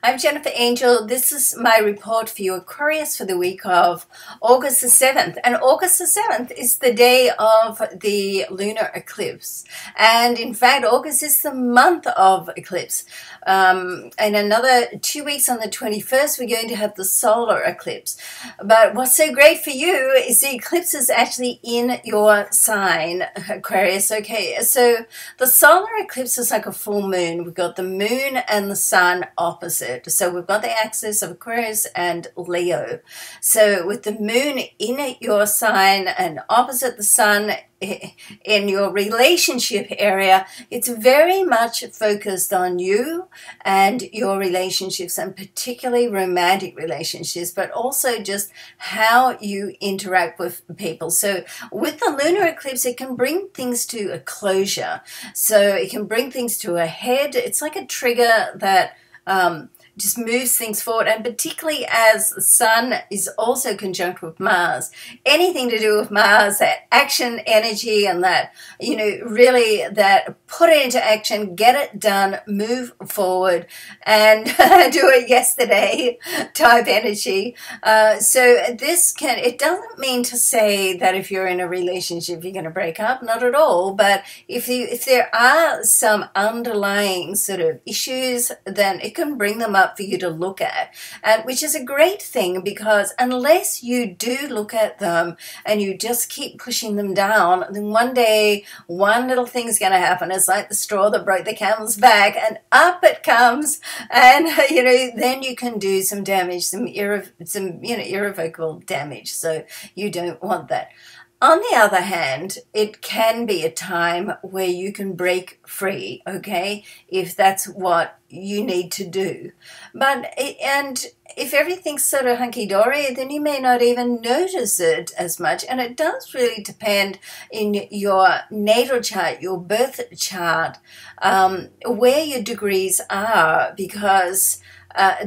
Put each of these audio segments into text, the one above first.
I'm Jennifer Angel. This is my report for you, Aquarius, for the week of August the 7th. And August the 7th is the day of the lunar eclipse. And in fact, August is the month of eclipse. In another 2 weeks on the 21st, we're going to have the solar eclipse. But what's so great for you is the eclipse is actually in your sign, Aquarius. Okay, so the solar eclipse is like a full moon. We've got the moon and the sun opposite. So we've got the axis of Aquarius and Leo. So with the moon in your sign and opposite the sun in your relationship area, it's very much focused on you and your relationships, and particularly romantic relationships, but also just how you interact with people. So with the lunar eclipse, it can bring things to a closure. So it can bring things to a head. It's like a trigger that just moves things forward, and particularly as the sun is also conjunct with Mars. Anything to do with Mars, that action energy and that, you know, really that put it into action, get it done, move forward, and do it yesterday type energy. So this can, it doesn't mean to say that if you're in a relationship you're going to break up, not at all, but if there are some underlying sort of issues, then it can bring them up for you to look at, and which is a great thing, because unless you do look at them and you just keep pushing them down, then one day one little thing's going to happen. It's like the straw that broke the camel's back, and up it comes, and you know, then you can do some damage, some irrevocable damage. So you don't want that. On the other hand, it can be a time where you can break free, okay, if that's what you need to do. And if everything's sort of hunky-dory, then you may not even notice it as much. And it does really depend in your natal chart, your birth chart, where your degrees are, because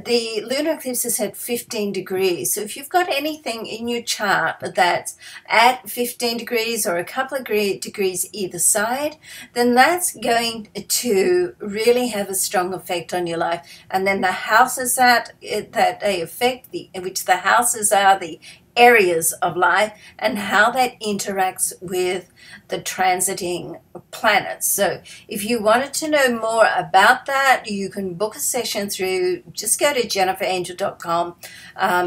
the lunar eclipse is at 15 degrees. So if you've got anything in your chart that's at 15 degrees or a couple of degrees either side, then that's going to really have a strong effect on your life. And then the houses that they affect, which the houses are the areas of life, and how that interacts with the transiting planets. So if you wanted to know more about that, you can book a session through, just go to jenniferangel.com.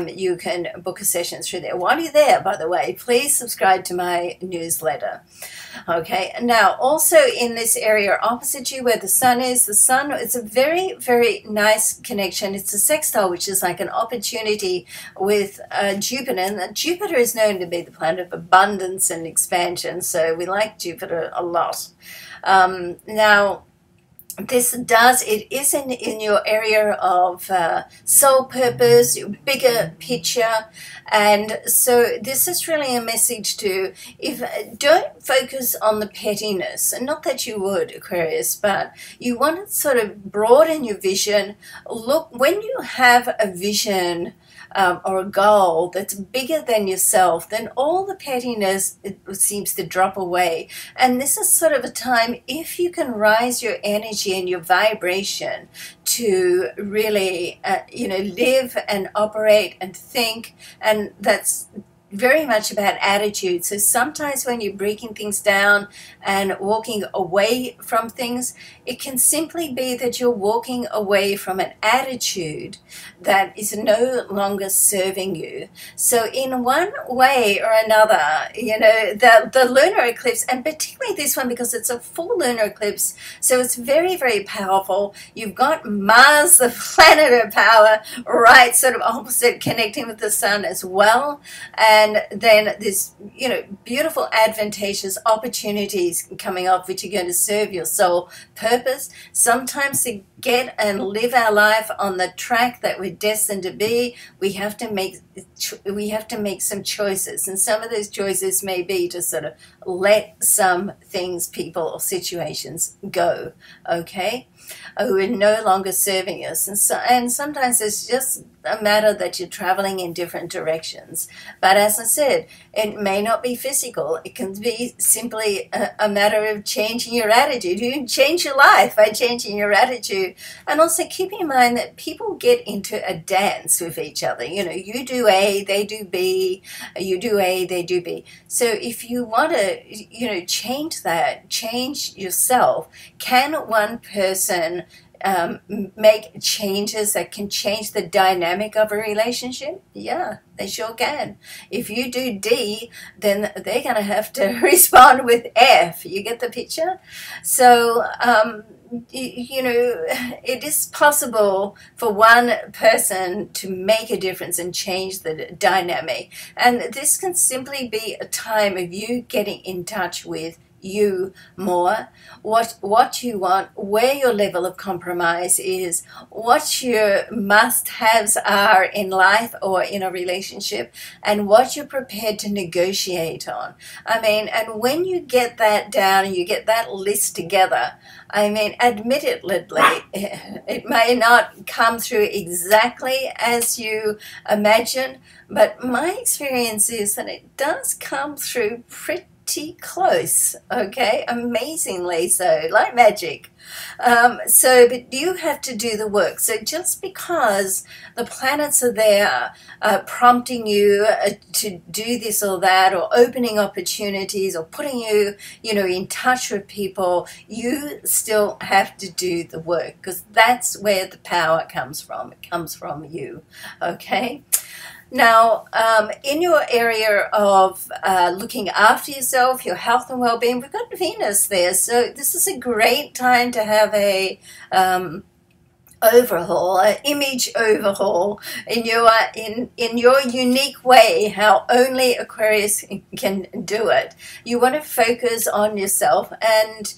You can book a session through there. While you're there, by the way, please subscribe to my newsletter. Okay, now also in this area opposite you where the sun is, it's a very, very nice connection. It's a sextile, which is like an opportunity with Jupiter. And Jupiter is known to be the planet of abundance and expansion, so we like Jupiter a lot. Now, it is in your area of soul purpose, your bigger picture, and so this is really a message to, don't focus on the pettiness, and not that you would, Aquarius, but you want to sort of broaden your vision. Look, when you have a vision or a goal that's bigger than yourself, then all the pettiness, it seems to drop away. And this is sort of a time, if you can rise your energy and your vibration to really, live and operate and think, and that's very much about attitude. So sometimes when you're breaking things down and walking away from things, it can simply be that you're walking away from an attitude that is no longer serving you. So in one way or another, the lunar eclipse, and particularly this one because it's a full lunar eclipse, so it's very, very powerful. You've got Mars, the planet of power, right, sort of opposite, connecting with the sun as well. And then this, beautiful advantageous opportunities coming up, which are going to serve your soul purpose. Sometimes to get and live our life on the track that we're destined to be, we have to make some choices, and some of those choices may be to sort of let some things, people, or situations go, okay, who are no longer serving us. And sometimes it's just a matter that you're traveling in different directions. But as I said, it may not be physical. It can be simply a matter of changing your attitude. You can change your life life by changing your attitude. And also keep in mind that people get into a dance with each other. You know, you do A, they do B, you do A, they do B. So if you want to, you know, change that, change yourself, can one person make changes that can change the dynamic of a relationship? Yeah, they sure can. If you do D, then they're going to have to respond with F. You get the picture? So, you know, it is possible for one person to make a difference and change the dynamic. And this can simply be a time of you getting in touch with you more, what you want, where your level of compromise is, what your must-haves are in life or in a relationship, and what you're prepared to negotiate on. I mean, and when you get that down and you get that list together, I mean, admittedly, it may not come through exactly as you imagine, but my experience is that it does come through pretty close, okay, amazingly so, like magic. But you have to do the work. So just because the planets are there prompting you to do this or that, or opening opportunities, or putting you, you know, in touch with people, you still have to do the work, because that's where the power comes from. It comes from you, okay? Now, in your area of looking after yourself, your health and well-being, we've got Venus there. So this is a great time to have a overhaul, an image overhaul in your unique way, how only Aquarius can do it. You want to focus on yourself, and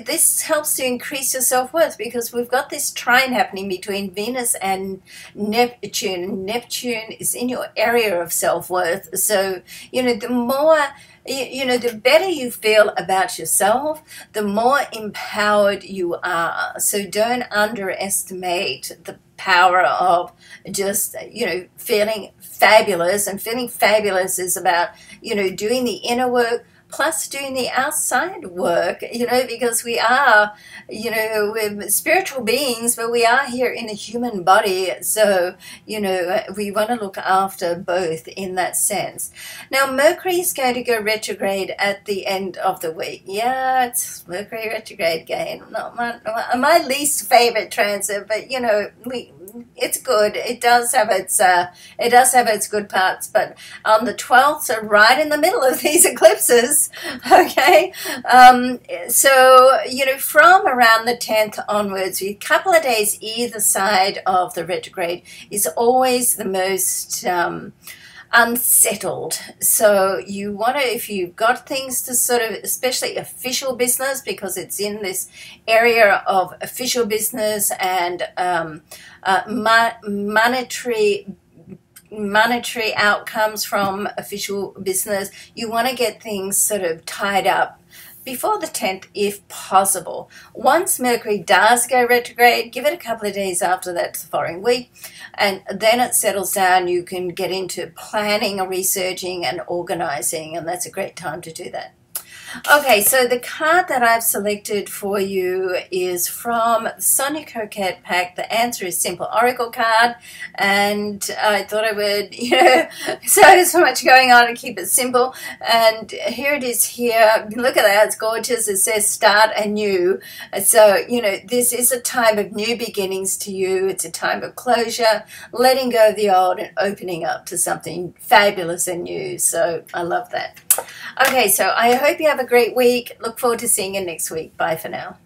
this helps to increase your self-worth, because we've got this trine happening between Venus and Neptune. Neptune is in your area of self-worth. So, you know, the more, you know, the better you feel about yourself, the more empowered you are. So don't underestimate the power of just, you know, feeling fabulous. And feeling fabulous is about, you know, doing the inner work plus doing the outside work, you know, because we are, you know, we're spiritual beings, but we are here in a human body. So, you know, we want to look after both in that sense. Now, Mercury is going to go retrograde at the end of the week. Yeah, it's Mercury retrograde again. Not my least favorite transit, but, you know, it's good. It does have its good parts. But on the 12th, so right in the middle of these eclipses, okay, so, you know, from around the 10th onwards, a couple of days either side of the retrograde is always the most unsettled. So you want to, if you've got things to sort of, especially official business, because it's in this area of official business and monetary outcomes from official business, you want to get things sort of tied up before the 10th if possible. Once Mercury does go retrograde, give it a couple of days after that, the following week, and then it settles down. You can get into planning or researching and organizing, and that's a great time to do that. Okay, so the card that I've selected for you is from the Sonia Coquette pack. The answer is simple oracle card, and I thought I would, you know, so much going on and keep it simple. And here it is here. Look at that, it's gorgeous. It says start anew. So, you know, this is a time of new beginnings to you. It's a time of closure, letting go of the old and opening up to something fabulous and new. So I love that. Okay, so I hope you have a great week. Look forward to seeing you next week. Bye for now.